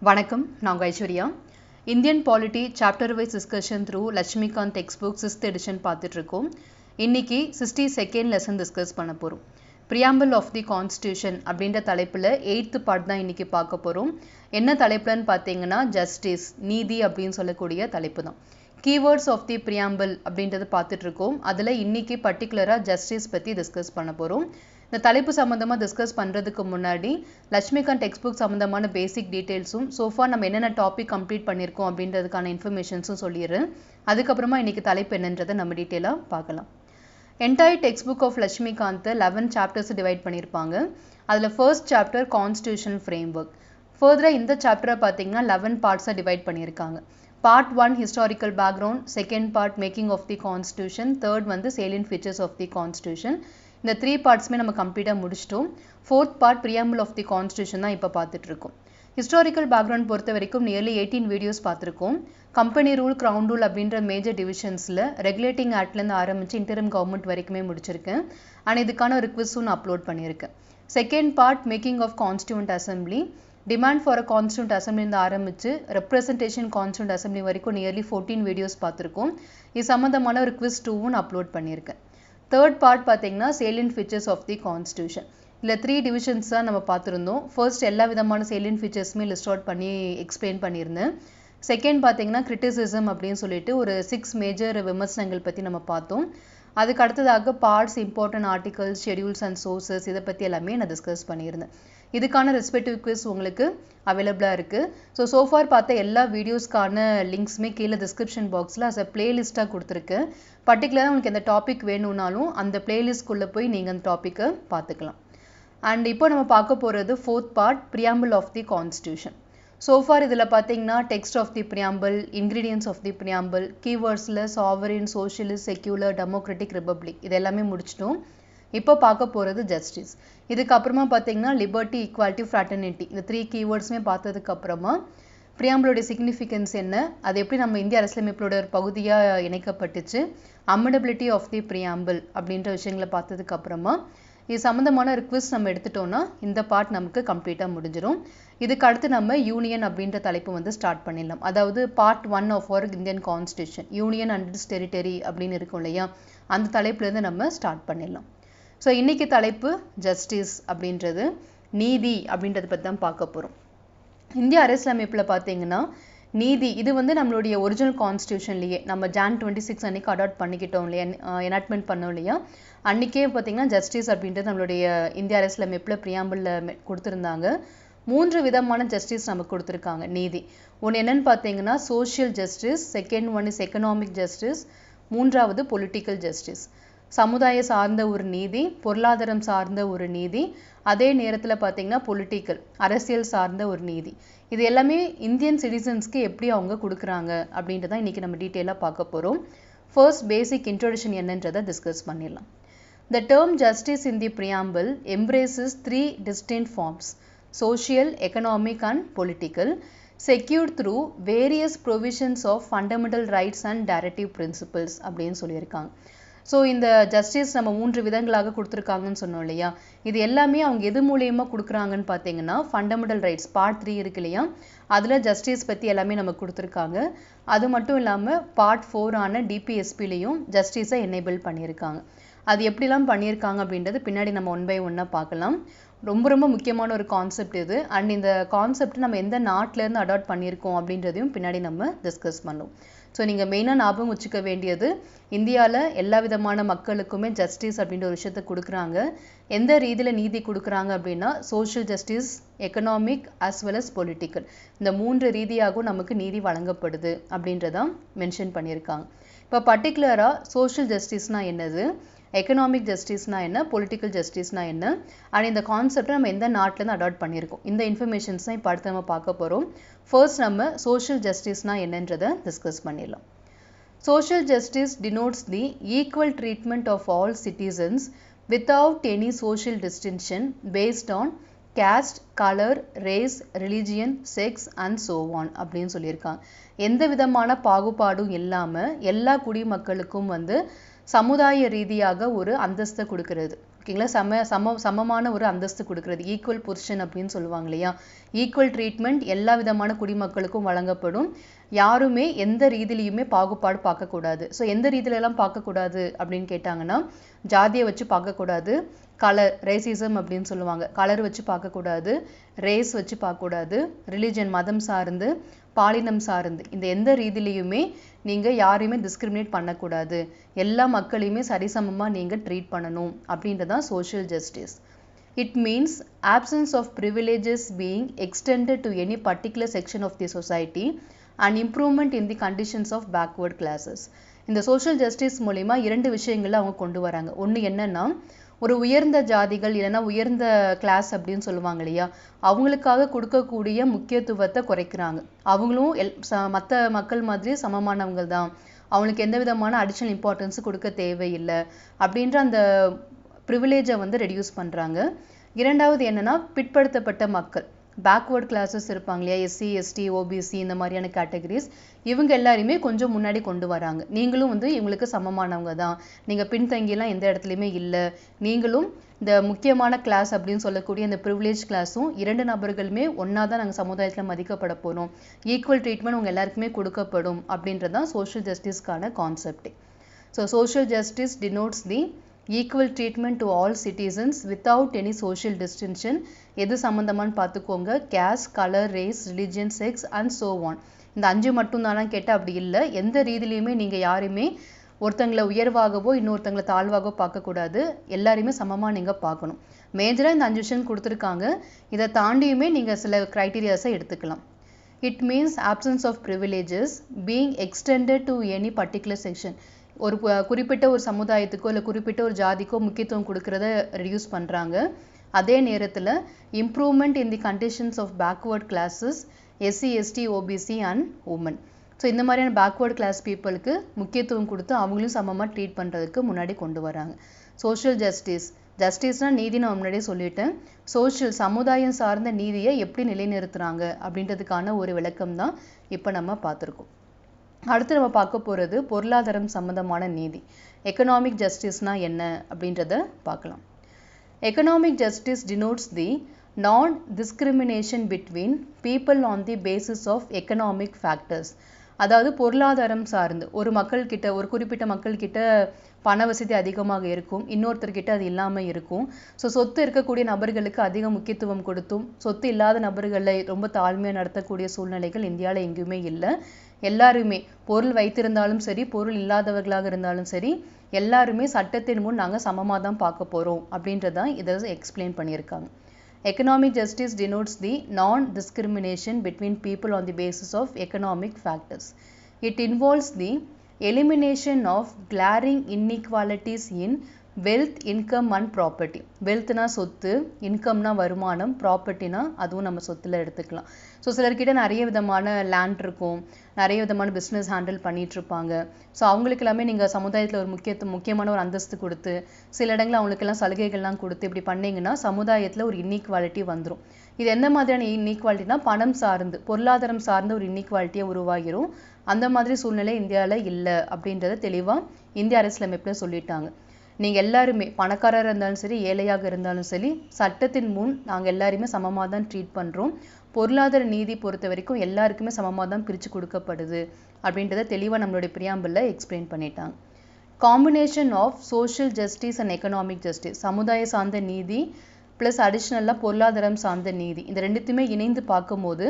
வணக்கம், நான் Aishwarya. Indian polity chapter wise discussion through Laxmikanth text book 6th edition பார்த்துட்டு இருக்கோம். இன்னைக்கு 62nd லெசன் டிஸ்கஸ் பண்ண போகிறோம். ப்ரியாம்பிள் ஆஃப் தி கான்ஸ்டியூஷன் அப்படின்ற தலைப்பில் 8th பார்ட் தான் இன்னைக்கு பார்க்க போகிறோம். என்ன தலைப்புலன்னு பார்த்தீங்கன்னா ஜஸ்டிஸ், நீதி அப்படின்னு சொல்லக்கூடிய தலைப்பு தான். கீவேர்ட்ஸ் ஆஃப் தி ப்ரியாம்பிள் அப்படின்றத பார்த்துட்டு இருக்கோம். அதில் இன்னைக்கு பர்டிகுலராக ஜஸ்டிஸ் பற்றி டிஸ்கஸ் பண்ண போகிறோம். இந்த தலைப்பு சம்மந்தமாக டிஸ்கஸ் பண்ணுறதுக்கு முன்னாடி லட்சுமிகாந்த் டெக்ஸ்ட் புக் சம்மந்தமான பேசிக் டீட்டெயில்ஸும் சோஃபா நம்ம என்னென்ன டாபிக் கம்ப்ளீட் பண்ணியிருக்கோம் அப்படின்றதுக்கான இன்ஃபர்மேஷன்ஸும் சொல்லிடுறேன். அதுக்கப்புறமா இன்னைக்கு தலைப்பு என்னன்றதை நம்ம டீட்டெயிலாக பார்க்கலாம். Entire textbook of Laxmikanth 11 chapters divide பண்ணியிருப்பாங்க. அதில் first chapter constitutional framework. ஃபர்தராக இந்த சாப்டரை பார்த்தீங்கன்னா 11 பார்ட்ஸாக டிவைட் பண்ணியிருக்காங்க. Part 1 historical background, second part making of the constitution, third வந்து salient features of the constitution. இந்த 3 பார்ட்ஸுமே நம்ம கம்ப்ளீட்டாக முடிச்சிட்டோம். Fourth part preamble of the constitution தான் இப்போ பார்த்துட்டு இருக்கோம். ஹிஸ்டாரிக்கல் பேக்ரவுண்ட் பொறுத்த வரைக்கும் நியர்லி 18 வீடியோஸ் பார்த்துருக்கோம். கம்பெனி ரூல், கிரவுன் ரூல் அப்படின்ற மேஜர் டிவிஷன்ஸில் ரெகுலேட்டிங் ஆக்ட்லேருந்து ஆரம்பித்து இன்டரிம் கவர்மெண்ட் வரைக்குமே முடிச்சிருக்கேன். அண்ட் இதுக்கான ஒரு குவிஸும் நான் அப்லோட் பண்ணியிருக்கேன். Second part making of constituent assembly, demand for a constituent அசம்பிளிருந்து ஆரம்பித்து ரெப்ரசன்டேஷன் கான்ஸ்டியூண்ட் அசம்பிளி வரைக்கும் நியர்லி 14 வீடியோஸ் பார்த்துருக்கோம். இது சம்மந்தமான ஒரு குவிஸ் 2வும் நான் அப்லோட் பண்ணியிருக்கேன். தேர்ட் பார்ட் பார்த்தீங்கன்னா salient features of the constitution. இல்லை 3 டிவிஷன்ஸ் தான் நம்ம பார்த்துருந்தோம். ஃபர்ஸ்ட் எல்லா விதமான சேலியன்ட் ஃபீச்சர்ஸுமே லிஸ்ட் அவுட் பண்ணி எக்ஸ்பிளைன் பண்ணியிருந்தேன். செகண்ட் பார்த்தீங்கன்னா கிரிட்டிசிசம் அப்படின்னு சொல்லிட்டு ஒரு 6 மேஜர் விமர்சனங்கள் பற்றி நம்ம பார்த்தோம். அதுக்கு அடுத்ததாக parts, important articles, schedules and sources, இதை பற்றி எல்லாமே நான் டிஸ்கஸ் பண்ணியிருந்தேன். இதுக்கான ரெஸ்பெக்டிவ் குவிஸ் உங்களுக்கு அவைலபிளாக இருக்குது. சோஃபார் பார்த்த எல்லா வீடியோஸ்க்கான லிங்க்ஸுமே கீழே டிஸ்கிரிப்ஷன் பாக்ஸில் அஸ் அ பிளேலிஸ்ட்டாக கொடுத்துருக்கேன். பர்டிகுலராக உங்களுக்கு எந்த டாபிக் வேணும்னாலும் அந்த பிளேலிஸ்ட்குள்ளே போய் நீங்கள் அந்த டாப்பிக்கை பார்த்துக்கலாம். அண்ட் இப்போ நம்ம பார்க்க போகிறது fourth part preamble of the constitution. So far இதில் பார்த்தீங்கன்னா text of the preamble, ingredients of the preamble, கீவேர்ட்ஸில் sovereign, socialist, secular, democratic, republic இது எல்லாமே முடிச்சிட்டோம். இப்போ பார்க்க போகிறது ஜஸ்டிஸ். இதுக்கப்புறமா பார்த்தீங்கன்னா லிபர்ட்டி, ஈக்குவாலிட்டி, ஃப்ராட்டர்னிட்டி இந்த 3 கீவேர்ட்ஸுமே பார்த்ததுக்கப்புறமா ப்ரியாம்பிளோடைய சிக்னிஃபிகன்ஸ் என்ன, அது எப்படி நம்ம இந்திய அரசியலமைப்போட ஒரு பகுதியாக இணைக்கப்பட்டுச்சு, அமெண்டபிலிட்டி ஆஃப் தி ப்ரியாம்பிள் அப்படின்ற விஷயங்களை பார்த்ததுக்கப்புறமா இது சம்மந்தமான ஒரு குவிஸ் நம்ம எடுத்துட்டோம்னா இந்த பார்ட் நமக்கு கம்ப்ளீட்டாக முடிஞ்சிடும். இதுக்கு அடுத்து நம்ம யூனியன் அப்படின்ற தலைப்பு வந்து ஸ்டார்ட் பண்ணிடலாம். அதாவது part 1 of our Indian constitution, union and its territory அப்படின்னு இருக்கும் இல்லையா, அந்த தலைப்புலேருந்து நம்ம ஸ்டார்ட் பண்ணிடலாம். ஸோ இன்னைக்கு தலைப்பு ஜஸ்டிஸ் அப்படின்றது, நீதி அப்படின்றத பற்றி தான் பார்க்க போகிறோம். இந்திய அரசியலமைப்பில் பார்த்தீங்கன்னா நீதி இது வந்து நம்மளுடைய ஒரிஜினல் கான்ஸ்டியூஷன்லேயே நம்ம Jan 26 அன்றைக்கி அடாப்ட் பண்ணிக்கிட்டோம் இல்லையா, எனாக்ட்மெண்ட் பண்ணோம் இல்லையா, அன்றைக்கே பார்த்தீங்கன்னா ஜஸ்டிஸ் அப்படின்றது நம்மளுடைய இந்திய அரசியலமைப்பில் ப்ரியாம்பிளில் கொடுத்துருந்தாங்க. 3 விதமான ஜஸ்டிஸ் நமக்கு கொடுத்துருக்காங்க நீதி. ஒன்று என்னன்னு பார்த்தீங்கன்னா social justice, second one is economic justice, மூன்றாவது பொலிட்டிக்கல் ஜஸ்டிஸ். சமுதாய சார்ந்த ஒரு நீதி, பொருளாதாரம் சார்ந்த ஒரு நீதி, அதே நேரத்தில் பார்த்தீங்கன்னா பொலிட்டிக்கல் அரசியல் சார்ந்த ஒரு நீதி. இது எல்லாமே இந்தியன் சிட்டிசன்ஸ்க்கு எப்படி அவங்க கொடுக்குறாங்க அப்படின்றத இன்றைக்கி நம்ம டீட்டெயிலாக பார்க்க போகிறோம். ஃபர்ஸ்ட் பேசிக் இன்ட்ரோடக்ஷன் என்னன்றதை டிஸ்கஸ் பண்ணிடலாம். The term justice in the preamble embraces 3 distinct forms: social, economic and political, secured through various provisions of fundamental rights and directive principles அப்படின்னு சொல்லியிருக்காங்க. ஸோ இந்த ஜஸ்டிஸ் நம்ம 3 விதங்களாக கொடுத்துருக்காங்கன்னு சொன்னோம் இல்லையா, இது எல்லாமே அவங்க எது மூலியமாக கொடுக்குறாங்கன்னு பார்த்தீங்கன்னா ஃபண்டமெண்டல் ரைட்ஸ் பார்ட் 3 இருக்கு இல்லையா, அதில் ஜஸ்டிஸ் பற்றி எல்லாமே நமக்கு கொடுத்துருக்காங்க. அது மட்டும் இல்லாமல் பார்ட் 4 ஆன டிபிஎஸ்பிலையும் ஜஸ்டிஸை எனேபிள் பண்ணியிருக்காங்க. அது எப்படிலாம் பண்ணியிருக்காங்க அப்படின்றது பின்னாடி நம்ம 1 by 1 பார்க்கலாம். ரொம்ப ரொம்ப முக்கியமான ஒரு கான்செப்ட் இது. அண்ட் இந்த கான்செப்ட் நம்ம எந்த நாட்டிலேருந்து அடாப்ட் பண்ணியிருக்கோம் அப்படின்றதையும் பின்னாடி நம்ம டிஸ்கஸ் பண்ணுவோம். ஸோ நீங்கள் மெயினாக ஞாபகம் வச்சுக்க வேண்டியது, இந்தியாவில் எல்லா விதமான மக்களுக்குமே ஜஸ்டிஸ் அப்படின்ற ஒரு விஷயத்தை கொடுக்குறாங்க. எந்த ரீதியில் நீதி கொடுக்குறாங்க அப்படின்னா social justice, economic as well as political, இந்த 3 ரீதியாகவும் நமக்கு நீதி வழங்கப்படுது அப்படின்றதான் மென்ஷன் பண்ணியிருக்காங்க. இப்போ பர்டிகுலராக சோஷியல் ஜஸ்டிஸ்னால் என்னது, எக்கனாமிக் ஜஸ்டிஸ்னா என்ன, பொலிட்டிக்கல் ஜஸ்டிஸ்னா என்ன, அண்ட் இந்த கான்செப்டை நம்ம எந்த நாட்டிலேருந்து அடாப்ட் பண்ணியிருக்கோம், இந்த இன்ஃபர்மேஷன்ஸ் தான் இப்போ அடுத்து நம்ம பார்க்க போகிறோம். ஃபர்ஸ்ட் நம்ம சோஷியல் ஜஸ்டிஸ்னா என்னன்றதை டிஸ்கஸ் பண்ணிடலாம். Social justice denotes the equal treatment of all citizens without any social distinction based on caste, color, race, religion, sex and so on அப்படின்னு சொல்லியிருக்காங்க. எந்த விதமான பாகுபாடும் இல்லாமல் எல்லா குடிமக்களுக்கும் வந்து சமுதாய ரீதியாக ஒரு அந்தஸ்தை கொடுக்கிறது, ஓகேங்களா. சமமான ஒரு அந்தஸ்து கொடுக்கறது, ஈக்குவல் பொசிஷன் அப்படின்னு சொல்லுவாங்க இல்லையா. ஈக்குவல் ட்ரீட்மெண்ட் எல்லா விதமான குடிமக்களுக்கும் வழங்கப்படும். யாருமே எந்த ரீதியிலையுமே பாகுபாடு பார்க்கக்கூடாது. ஸோ எந்த ரீதியிலலாம் பார்க்கக்கூடாது அப்படின்னு கேட்டாங்கன்னா, ஜாதியை வச்சு பார்க்கக்கூடாது, கலர் ரேசிசம் அப்படின்னு சொல்லுவாங்க, கலர் வச்சு பார்க்கக்கூடாது, ரேஸ் வச்சு பார்க்கக்கூடாது, ரிலிஜன் மதம் சார்ந்து, பாலினம் சார்ந்து, இந்த எந்த ரீதியிலையுமே நீங்கள் யாரையுமே டிஸ்கிரிமினேட் பண்ணக்கூடாது, எல்லா மக்களையுமே சரிசமமாக நீங்கள் ட்ரீட் பண்ணணும் அப்படின்றதான் social justice. It means absence of privileges being extended to any particular section of the society and improvement in the conditions of backward classes. இந்த social justice மூலிமா 2 விஷயங்களை அவங்க கொண்டு வராங்க. ஒன்று என்னன்னா, ஒரு உயர்ந்த ஜாதிகள் இல்லைன்னா உயர்ந்த கிளாஸ் அப்படின்னு சொல்லுவாங்க இல்லையா, அவங்களுக்காக கொடுக்கக்கூடிய முக்கியத்துவத்தை குறைக்கிறாங்க. அவங்களும் மற்ற மக்கள் மாதிரி சமமானவங்க தான், அவங்களுக்கு எந்த விதமான அடிஷனல் இம்பார்ட்டன்ஸ் கொடுக்க தேவையில்லை அப்படின்ற அந்த ப்ரிவிலேஜை வந்து ரெடியூஸ் பண்ணுறாங்க. இரண்டாவது என்னன்னா, பிற்படுத்தப்பட்ட மக்கள், பேக்வேர்ட் கிளாஸஸ் இருப்பாங்க இல்லையா, எஸ்சி எஸ்டி ஓபிசி இந்த மாதிரியான கேட்டகரிஸ், இவங்க எல்லாரையுமே கொஞ்சம் முன்னாடி கொண்டு வராங்க. நீங்களும் வந்து இவங்களுக்கு சமமானவங்க தான், நீங்கள் பின்தங்கிலாம் எந்த இடத்துலையுமே இல்லை, நீங்களும் இந்த முக்கியமான கிளாஸ் அப்படின்னு சொல்லக்கூடிய இந்த ப்ரிவிலேஜ் கிளாஸும் 2 நபர்களுமே ஒன்றா தான் நாங்கள் சமுதாயத்தில் மதிக்கப்பட போகிறோம், ஈக்குவல் ட்ரீட்மெண்ட் உங்கள் எல்லாருக்குமே கொடுக்கப்படும் அப்படின்றது தான் சோஷியல் ஜஸ்டிஸ்க்கான concept. So social justice denotes the equal treatment to all citizens without any social distinction. எது சம்பந்தமானு பார்த்துக்கோங்க, caste, color, race, religion, sex and so on. இந்த 5 மட்டும் தானா கேட்டால் அப்படி இல்லை. எந்த ரீதியிலையுமே நீங்கள் யாரையுமே ஒருத்தங்களை உயர்வாகவோ இன்னொருத்தங்களை தாழ்வாகவோ பார்க்கக்கூடாது, எல்லாரையுமே சமமாக நீங்கள் பார்க்கணும். மேஜராக இந்த 5 விஷயம் கொடுத்துருக்காங்க. இதை தாண்டியுமே நீங்கள் சில க்ரைட்டீரியாஸை எடுத்துக்கலாம். It means absence of privileges being extended to any particular section. ஒரு குறிப்பிட்ட ஒரு சமுதாயத்துக்கோ இல்லை குறிப்பிட்ட ஒரு ஜாதிக்கோ முக்கியத்துவம் கொடுக்கறத ரெடியூஸ் பண்ணுறாங்க. அதே நேரத்தில் improvement in the conditions of backward classes, SC ST OBC and women. So இந்த மாதிரியான பேக்வேர்ட் கிளாஸ் பீப்புளுக்கு முக்கியத்துவம் கொடுத்து அவங்களையும் சமமாக ட்ரீட் பண்ணுறதுக்கு முன்னாடி கொண்டு வராங்க. சோஷியல் ஜஸ்டிஸ், ஜஸ்டிஸ்னால் நீதி, நான் முன்னாடியே சொல்லிட்டேன். சோஷியல் சமுதாயம் சார்ந்த நீதியை எப்படி நிலைநிறுத்துறாங்க அப்படின்றதுக்கான ஒரு விளக்கம் தான் இப்போ நம்ம பார்த்துருக்கோம். அடுத்து நம்ம பார்க்க போகிறது பொருளாதாரம் சம்பந்தமான நீதி. எக்கனாமிக் ஜஸ்டிஸ்னா என்ன அப்படின்றத பார்க்கலாம். Economic justice denotes the non discrimination between people on the basis of economic factors. அதாவது பொருளாதாரம் சார்ந்து ஒரு மக்கள்கிட்ட, ஒரு குறிப்பிட்ட மக்கள்கிட்ட பண வசதி அதிகமாக இருக்கும், இன்னொருத்தர்கிட்ட அது இல்லாமல் இருக்கும். ஸோ சொத்து இருக்கக்கூடிய நபர்களுக்கு அதிக முக்கியத்துவம் கொடுத்தும் சொத்து இல்லாத நபர்களை ரொம்ப தாழ்மையாக நடத்தக்கூடிய சூழ்நிலைகள் இந்தியாவில் எங்கேயுமே இல்லை. எல்லாருமே பொருள் வைத்திருந்தாலும் சரி, பொருள் இல்லாதவர்களாக இருந்தாலும் சரி, எல்லாருமே சட்டத்தின் முன் நாங்கள் சமமாக தான் பார்க்க போகிறோம் அப்படின்றதான் இதை எக்ஸ்பிளைன் பண்ணியிருக்காங்க. Economic justice denotes the non-discrimination between people on the basis of economic factors. It involves the elimination of glaring inequalities in wealth, income and property. wealthனா சொத்து, இன்கம்னா வருமானம், ப்ராப்பர்ட்டினா அதுவும் நம்ம சொத்துல எடுத்துக்கலாம். ஸோ சிலர்கிட்ட நிறைய விதமான லேண்ட் இருக்கும், நிறைய விதமான பிஸ்னஸ் ஹேண்டில் பண்ணிட்டு இருப்பாங்க. ஸோ அவங்களுக்கு எல்லாமே நீங்கள் சமுதாயத்தில் ஒரு முக்கியமான ஒரு அந்தஸ்து கொடுத்து, சில இடங்களில் அவங்களுக்கெல்லாம் சலுகைகள்லாம் கொடுத்து இப்படி பண்ணிங்கன்னா சமுதாயத்தில் ஒரு இன்இக்வாலிட்டி வந்துடும். இது எந்த மாதிரியான இன்இக்வாலிட்டினா, பணம் சார்ந்து பொருளாதாரம் சார்ந்த ஒரு இன்இக்வாலிட்டியை உருவாகிரும். அந்த மாதிரி சூழ்நிலை இந்தியாவில் இல்லை அப்படின்றத தெளிவாக இந்திய அரசியலமைப்பில் சொல்லிட்டாங்க. நீங்கள் எல்லாருமே பணக்காரராக இருந்தாலும் சரி, ஏழையாக இருந்தாலும் சரி, சட்டத்தின் முன் நாங்கள் எல்லாருமே சமமாக தான் ட்ரீட் பண்ணுறோம். பொருளாதார நீதி பொறுத்த வரைக்கும் எல்லாருக்குமே சமமாக தான் பிரித்து கொடுக்கப்படுது அப்படின்றத தெளிவாக நம்மளுடைய பிரியாம்பிளில் எக்ஸ்பிளைன் பண்ணிட்டாங்க. Combination of social justice and economic justice, சமுதாய சார்ந்த நீதி ப்ளஸ் அடிஷ்னலாக பொருளாதாரம் சார்ந்த நீதி, இந்த ரெண்டுத்தையுமே இணைந்து பார்க்கும்போது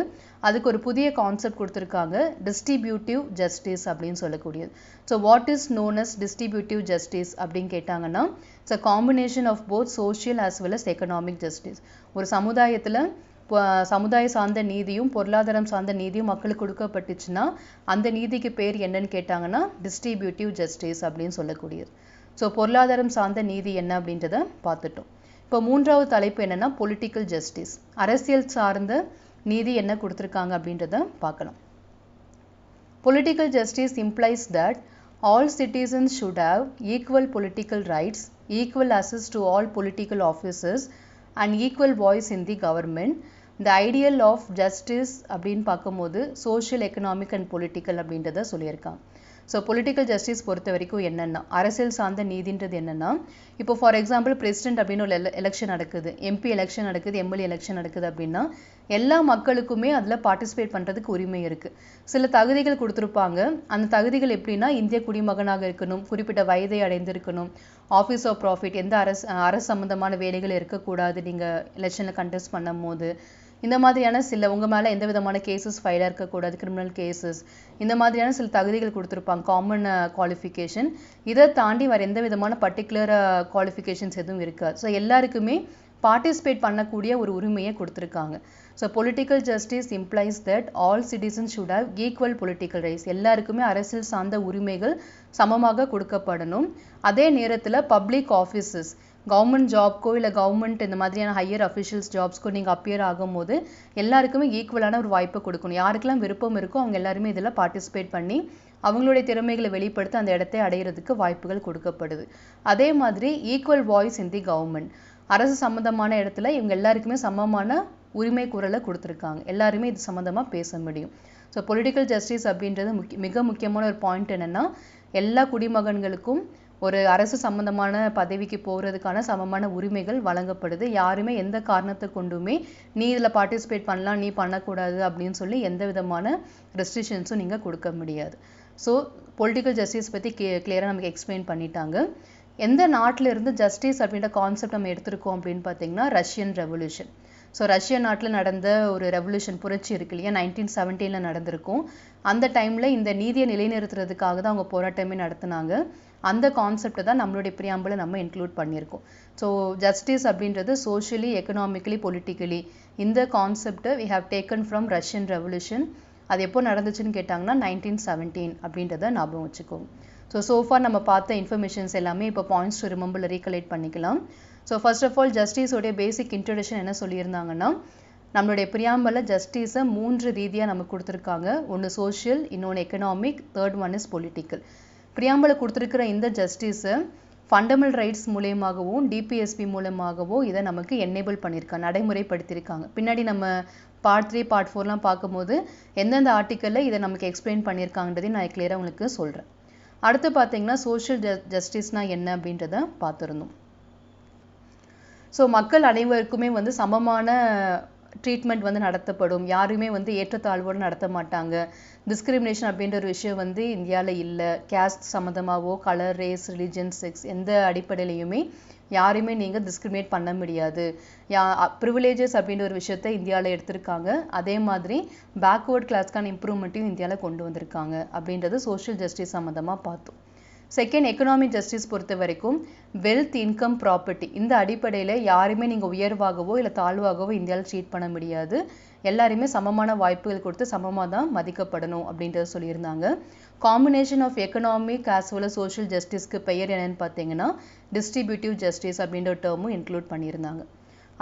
அதுக்கு ஒரு புதிய கான்செப்ட் கொடுத்துருக்காங்க, டிஸ்ட்ரிபியூட்டிவ் ஜஸ்டிஸ் அப்படின்னு சொல்லக்கூடியது. So what is known as distributive justice அப்படின்னு கேட்டாங்கன்னா, it's a combination of both social as well as economic justice. ஒரு சமுதாயத்தில் சமுதாய சார்ந்த நீதியும் பொருளாதாரம் சார்ந்த நீதியும் மக்களுக்கு கொடுக்கப்பட்டுச்சுன்னா அந்த நீதிக்கு பேர் என்னன்னு கேட்டாங்கன்னா டிஸ்ட்ரிபியூட்டிவ் ஜஸ்டிஸ் அப்படின்னு சொல்லக்கூடியது. ஸோ பொருளாதாரம் சார்ந்த நீதி என்ன அப்படின்றத பார்த்துட்டோம். இப்போ 3வது தலைப்பு என்னன்னா பொலிட்டிக்கல் ஜஸ்டிஸ், அரசியல் சார்ந்த நீதி என்ன கொடுத்துருக்காங்க அப்படின்றத பார்க்கலாம். Political justice implies that all citizens should have equal political rights, equal access to all political offices and equal voice in the government. The ideal of justice அப்படின்னு பார்க்கும்போது social, economic and political அப்படின்றத சொல்லியிருக்காங்க. So political justice பொறுத்த வரைக்கும் என்னென்னா அரசியல் சார்ந்த நீதின்றது என்னென்னா இப்போ ஃபார் எக்ஸாம்பிள் பிரசிடென்ட் அப்படின்னு ஒரு எலெக்ஷன் நடக்குது, எம்பி எலெக்ஷன் நடக்குது, எம்எல்ஏ எலெக்ஷன் நடக்குது அப்படின்னா எல்லா மக்களுக்குமே அதில் பார்ட்டிசிபேட் பண்ணுறதுக்கு உரிமை இருக்குது. சில தகுதிகள் கொடுத்துருப்பாங்க. அந்த தகுதிகள் எப்படின்னா இந்திய குடிமகனாக இருக்கணும், குறிப்பிட்ட வயதை அடைந்திருக்கணும், ஆஃபீஸ் ஆஃப் ப்ராஃபிட் எந்த அரசு சம்மந்தமான வேலைகள் இருக்கக்கூடாது நீங்கள் எலெக்ஷனில் கண்டெஸ்ட் பண்ணும் போது, இந்த மாதிரியான சில உங்கள் மேலே எந்த விதமான கேசஸ் ஃபைலாக இருக்கக்கூடாது, கிரிமினல் கேசஸ், இந்த மாதிரியான சில தகுதிகள் கொடுத்துருப்பாங்க, காமன் குவாலிஃபிகேஷன். இதை தாண்டி வேறு எந்த விதமான பர்டிகுலர் குவாலிஃபிகேஷன்ஸ் எதுவும் இருக்காது. ஸோ எல்லாருக்குமே பார்ட்டிசிபேட் பண்ணக்கூடிய ஒரு உரிமையை கொடுத்துருக்காங்க. So political justice implies that all citizens should have equal political rights. எல்லாருக்குமே அரசியல் சார்ந்த உரிமைகள் சமமாக கொடுக்கப்படணும். அதே நேரத்தில் பப்ளிக் ஆஃபீஸஸ், கவர்மெண்ட் ஜாப்க்கோ இல்லை கவர்மெண்ட் இந்த மாதிரியான ஹையர் அஃபிஷியல்ஸ் ஜாப்ஸ்க்கோ நீங்கள் அப்பியர் ஆகும்போது எல்லாருக்குமே ஈக்குவலான ஒரு வாய்ப்பை கொடுக்கணும். யாருக்கெல்லாம் விருப்பம் இருக்கோ அவங்க எல்லாருமே இதில் பார்ட்டிசிபேட் பண்ணி அவங்களுடைய திறமைகளை வெளிப்படுத்தி அந்த இடத்தை அடையிறதுக்கு வாய்ப்புகள் கொடுக்கப்படுது. அதே மாதிரி equal voice in the government, அரசு சம்மந்தமான இடத்துல இவங்க எல்லாருக்குமே சமமான உரிமை குரலை கொடுத்துருக்காங்க. எல்லாருமே இது சம்மந்தமாக பேச முடியும். ஸோ பொலிட்டிக்கல் ஜஸ்டிஸ் அப்படின்றது மிக முக்கியமான ஒரு பாயிண்ட் என்னென்னா எல்லா குடிமகன்களுக்கும் ஒரு அரசு சம்பந்தமான பதவிக்கு போகிறதுக்கான சமமான உரிமைகள் வழங்கப்படுது. யாருமே எந்த காரணத்தை கொண்டுமே நீ இதில் பார்ட்டிசிபேட் பண்ணலாம், நீ பண்ணக்கூடாது அப்படின்னு சொல்லி எந்த விதமான ரெஸ்ட்ரிக்ஷன்ஸும் நீங்கள் கொடுக்க முடியாது. ஸோ பொலிட்டிக்கல் ஜஸ்டிஸ் பற்றி கிளியராக நமக்கு எக்ஸ்பிளைன் பண்ணிட்டாங்க. எந்த நாட்டில் இருந்து ஜஸ்டிஸ் அப்படின்ற கான்செப்ட் நம்ம எடுத்திருக்கோம் அப்படின்னு பார்த்தீங்கன்னா ரஷ்யன் ரெவல்யூஷன். ஸோ ரஷ்ய நாட்டில் நடந்த ஒரு ரெவல்யூஷன், புரட்சி இருக்கு இல்லையா, 1917 நடந்திருக்கும். அந்த டைமில் இந்த நீதியை நிலைநிறுத்துறதுக்காக தான் அவங்க போராட்டமே நடத்தினாங்க. அந்த கான்செப்டை தான் நம்மளுடைய பிரியாம்பில் நம்ம இன்க்ளூட் பண்ணியிருக்கோம். ஸோ ஜஸ்டிஸ் அப்படின்றது சோஷியலி, எக்கனாமிக்கலி, பொலிட்டிக்கலி, இந்த கான்செப்டை we have taken from Russian revolution. அது எப்போ நடந்துச்சுன்னு கேட்டாங்கன்னா 1917 அப்படின்றத ஞாபகம் வச்சுக்கோங்க. ஸோஃபார் நம்ம பார்த்த இன்ஃபர்மேஷன்ஸ் எல்லாமே இப்போ பாயிண்ட்ஸ் டு ரிமெம்பரில் ரீகலெக்ட் பண்ணிக்கலாம். ஸோ ஃபர்ஸ்ட் ஆஃப் ஆல் ஜஸ்டிஸோடைய பேசிக் இன்ட்ரடக்ஷன் என்ன சொல்லியிருந்தாங்கன்னா நம்மளுடைய பிரியாம்பலில் ஜஸ்டிஸை 3 ரீதியாக நமக்கு கொடுத்துருக்காங்க. ஒன்று சோஷியல், இன்னொன்று economic, third one is political. பிரியாம்பலில் கொடுத்துருக்கிற இந்த ஜஸ்டிஸை ஃபண்டமெண்டல் ரைட்ஸ் மூலயமாகவும் டிபிஎஸ்பி மூலமாகவும் இதை நமக்கு என்னேபிள் பண்ணியிருக்காங்க, நடைமுறைப்படுத்தியிருக்காங்க. பின்னாடி நம்ம பார்ட் 3 பார்ட் 4 பார்க்கும்போது எந்தெந்த ஆர்டிக்கலில் இதை நமக்கு எக்ஸ்பிளைன் பண்ணியிருக்காங்கன்றதையும் நான் கிளியராக உங்களுக்கு சொல்கிறேன். அடுத்து பார்த்தீங்கன்னா சோஷியல் ஜஸ்டிஸ்னால் என்ன அப்படின்றத பார்த்துருந்தோம். ஸோ மக்கள் அனைவருக்குமே சமமான ட்ரீட்மெண்ட் நடத்தப்படும். யாருமே ஏற்றத்தாழ்வோடு நடத்த மாட்டாங்க. டிஸ்கிரிமினேஷன் அப்படின்ற ஒரு விஷயம் இந்தியாவில் இல்லை. கேஸ்ட் சம்மந்தமாகவோ, கலர், ரேஸ், ரிலிஜன், செக்ஸ் எந்த அடிப்படையிலையுமே யாருமே நீங்கள் டிஸ்கிரிமினேட் பண்ண முடியாது. ப்ரிவிலேஜஸ் அப்படின்ற ஒரு விஷயத்த இந்தியாவில் எடுத்திருக்காங்க. அதே மாதிரி பேக்வேர்ட் கிளாஸ்க்கான இம்ப்ரூவ்மெண்ட்டையும் இந்தியாவில் கொண்டு வந்திருக்காங்க அப்படின்றது சோஷியல் ஜஸ்டிஸ் சம்மந்தமாக பார்த்தோம். செகண்ட், எக்கனாமிக் ஜஸ்டிஸ் பொறுத்த வரைக்கும் வெல்த், இன்கம், ப்ராப்பர்ட்டி இந்த அடிப்படையில் யாருமே நீங்கள் உயர்வாகவோ இல்லை தாழ்வாகவோ இந்தியாவில் ட்ரீட் பண்ண முடியாது. எல்லாருமே சமமான வாய்ப்புகள் கொடுத்து சமமாக தான் மதிக்கப்படணும் அப்படின்றத சொல்லியிருந்தாங்க. Combination of economic as well social ஜஸ்டிஸ்க்கு பெயர் என்னன்னு பார்த்தீங்கன்னா டிஸ்ட்ரிபியூட்டிவ் ஜஸ்டிஸ் அப்படின்ற டேர்மும் இன்க்ளூட் பண்ணியிருந்தாங்க.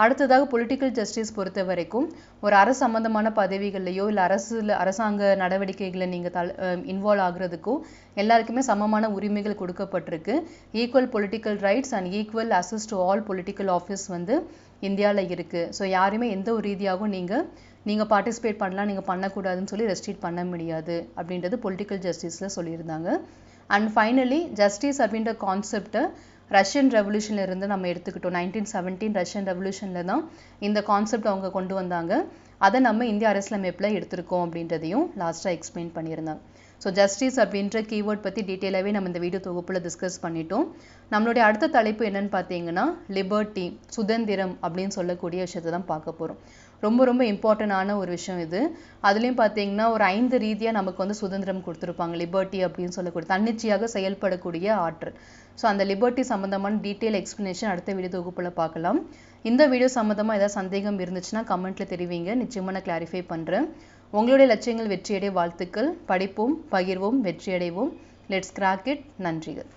அடுத்ததாக பொலிட்டிக்கல் ஜஸ்டிஸ் பொறுத்த வரைக்கும் ஒரு அரசு சம்பந்தமான பதவிகள்லையோ இல்லை அரசாங்க நடவடிக்கைகளை நீங்கள் இன்வால்வ் ஆகுறதுக்கோ எல்லாருக்குமே சமமான உரிமைகள் கொடுக்கப்பட்டிருக்கு. Equal political rights and equal access to all political office இந்தியாவில் இருக்குது. ஸோ யாருமே எந்த ஒரு ரீதியாகவும் நீங்கள் பார்ட்டிசிபேட் பண்ணலாம், நீங்கள் பண்ணக்கூடாதுன்னு சொல்லி ரெஸ்ட்ரிக்ட் பண்ண முடியாது அப்படின்றது பொலிட்டிக்கல் ஜஸ்டிஸில் சொல்லியிருந்தாங்க. அண்ட் ஃபைனலி ஜஸ்டிஸ் அப்படின்ற கான்செப்டை ரஷ்யன் ரெவல்யூஷன்ல இருந்து நம்ம எடுத்துக்கிட்டோம். 1917 ரஷ்யன் ரெவல்யூஷன்ல தான் இந்த கான்செப்ட் அவங்க கொண்டு வந்தாங்க. அதை நம்ம இந்திய அரசியலமைப்பில் எடுத்திருக்கோம் அப்படின்றதையும் லாஸ்ட்டாக எக்ஸ்பிளைன் பண்ணியிருந்தாங்க. ஸோ ஜஸ்டிஸ் அப்படின்ற கீவேர்ட் பற்றி டீட்டெயிலாகவே நம்ம இந்த வீடியோ தொகுப்பில் டிஸ்கஸ் பண்ணிட்டோம். நம்மளுடைய அடுத்த தலைப்பு என்னன்னு பார்த்தீங்கன்னா லிபர்ட்டி, சுதந்திரம் அப்படின்னு சொல்லக்கூடிய விஷயத்தை தான் பார்க்க போகிறோம். ரொம்ப ரொம்ப இம்பார்ட்டண்டான ஒரு விஷயம் இது. அதுலேயும் பார்த்தீங்கன்னா ஒரு 5 ரீதியாக நமக்கு சுதந்திரம் கொடுத்துருப்பாங்க. லிபர்ட்டி அப்படின்னு சொல்லக்கூடிய தன்னிச்சையாக செயல்படக்கூடிய ஆற்றல். ஸோ அந்த லிபர்ட்டி சம்மந்தமான டீட்டெயில் எக்ஸ்ப்ளனேஷன் அடுத்த வீடியோ தொகுப்பில் பார்க்கலாம். இந்த வீடியோ சம்மந்தமாக ஏதாவது சந்தேகம் இருந்துச்சுன்னா கமெண்ட்டில் தெரிவிங்க, நிச்சயமாக நான் கிளாரிஃபை பண்ணுறேன். உங்களுடைய லட்சியங்கள் வெற்றியடைய வாழ்த்துக்கள். படிப்போம், பகிர்வோம், வெற்றியடைவோம். Let's crack it. நன்றிகள்.